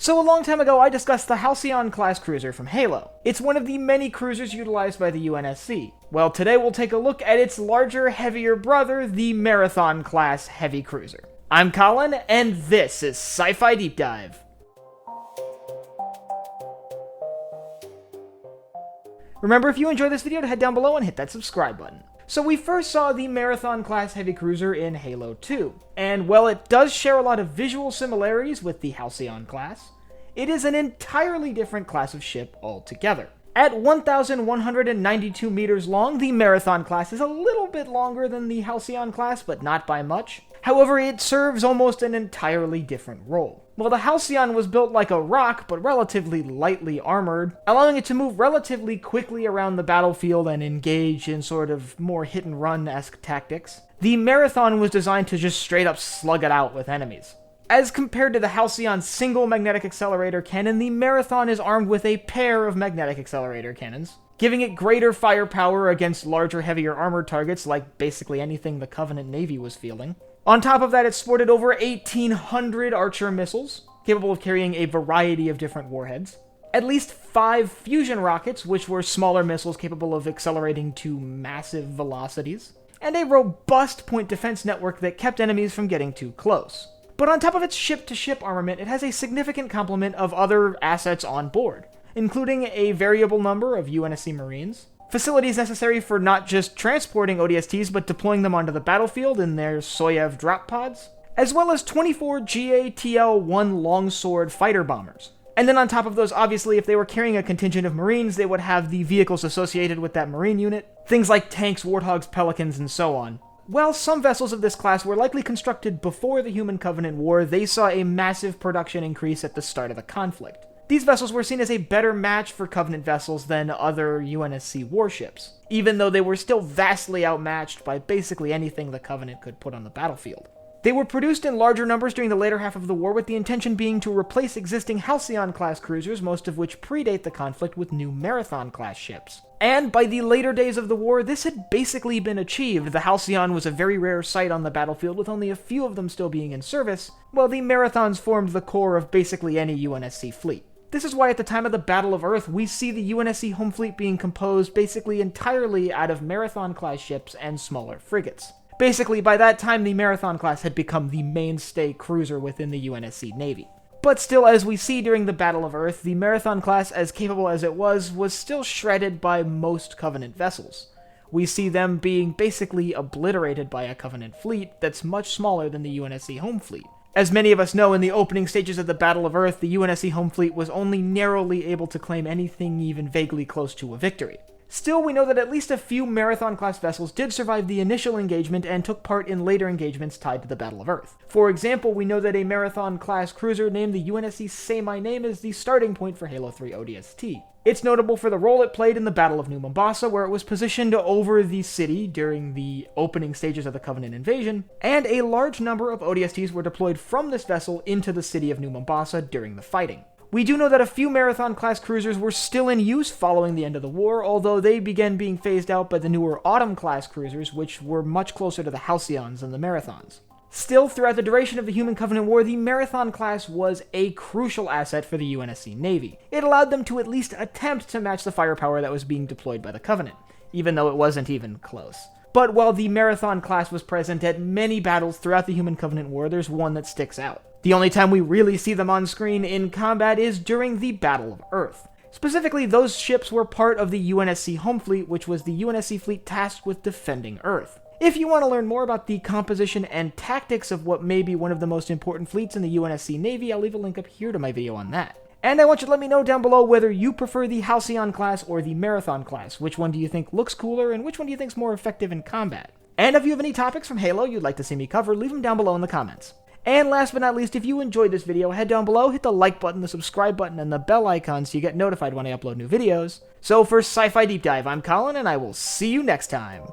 So a long time ago, I discussed the Halcyon-Class cruiser from Halo. It's one of the many cruisers utilized by the UNSC. Well, today we'll take a look at its larger, heavier brother, the Marathon-Class heavy cruiser. I'm Colin, and this is Sci-Fi Deep Dive. Remember, if you enjoyed this video, to head down below and hit that subscribe button. So we first saw the Marathon-Class heavy cruiser in Halo 2, and while it does share a lot of visual similarities with the Halcyon-Class, it is an entirely different class of ship altogether. At 1,192 meters long, the Marathon-Class is a little bit longer than the Halcyon-Class, but not by much. However, it serves almost an entirely different role. Well, the Halcyon was built like a rock, but relatively lightly armored, allowing it to move relatively quickly around the battlefield and engage in sort of more hit-and-run-esque tactics. The Marathon was designed to just straight up slug it out with enemies. As compared to the Halcyon's single magnetic accelerator cannon, the Marathon is armed with a pair of magnetic accelerator cannons, giving it greater firepower against larger, heavier armored targets like basically anything the Covenant Navy was fielding. On top of that, it sported over 1,800 Archer missiles, capable of carrying a variety of different warheads, at least 5 fusion rockets, which were smaller missiles capable of accelerating to massive velocities, and a robust point defense network that kept enemies from getting too close. But on top of its ship-to-ship armament, it has a significant complement of other assets on board, including a variable number of UNSC Marines, facilities necessary for not just transporting ODSTs, but deploying them onto the battlefield in their Soyev drop pods, as well as 24 GA-TL-1 longsword fighter bombers. And then on top of those, obviously, if they were carrying a contingent of Marines, they would have the vehicles associated with that Marine unit, things like tanks, Warthogs, Pelicans, and so on. While some vessels of this class were likely constructed before the Human Covenant War, they saw a massive production increase at the start of the conflict. These vessels were seen as a better match for Covenant vessels than other UNSC warships, even though they were still vastly outmatched by basically anything the Covenant could put on the battlefield. They were produced in larger numbers during the later half of the war, with the intention being to replace existing Halcyon-class cruisers, most of which predate the conflict, with new Marathon-class ships. And by the later days of the war, this had basically been achieved. The Halcyon was a very rare sight on the battlefield, with only a few of them still being in service, while the Marathons formed the core of basically any UNSC fleet. This is why at the time of the Battle of Earth, we see the UNSC home fleet being composed basically entirely out of Marathon-class ships and smaller frigates. Basically, by that time, the Marathon-class had become the mainstay cruiser within the UNSC Navy. But still, as we see during the Battle of Earth, the Marathon-class, as capable as it was still shredded by most Covenant vessels. We see them being basically obliterated by a Covenant fleet that's much smaller than the UNSC home fleet. As many of us know, in the opening stages of the Battle of Earth, the UNSC home fleet was only narrowly able to claim anything even vaguely close to a victory. Still, we know that at least a few Marathon-class vessels did survive the initial engagement and took part in later engagements tied to the Battle of Earth. For example, we know that a Marathon-class cruiser named the UNSC Say My Name is the starting point for Halo 3 ODST. It's notable for the role it played in the Battle of New Mombasa, where it was positioned over the city during the opening stages of the Covenant invasion, and a large number of ODSTs were deployed from this vessel into the city of New Mombasa during the fighting. We do know that a few Marathon-class cruisers were still in use following the end of the war, although they began being phased out by the newer Autumn-class cruisers, which were much closer to the Halcyons than the Marathons. Still, throughout the duration of the Human Covenant War, the Marathon-class was a crucial asset for the UNSC Navy. It allowed them to at least attempt to match the firepower that was being deployed by the Covenant, even though it wasn't even close. But while the Marathon-class was present at many battles throughout the Human Covenant War, there's one that sticks out. The only time we really see them on screen in combat is during the Battle of Earth. Specifically, those ships were part of the UNSC home fleet, which was the UNSC fleet tasked with defending Earth. If you want to learn more about the composition and tactics of what may be one of the most important fleets in the UNSC Navy, I'll leave a link up here to my video on that. And I want you to let me know down below whether you prefer the Halcyon-class or the Marathon-class. Which one do you think looks cooler, and which one do you think is more effective in combat? And if you have any topics from Halo you'd like to see me cover, leave them down below in the comments. And last but not least, if you enjoyed this video, head down below, hit the like button, the subscribe button, and the bell icon so you get notified when I upload new videos. So for Sci-Fi Deep Dive, I'm Colin, and I will see you next time.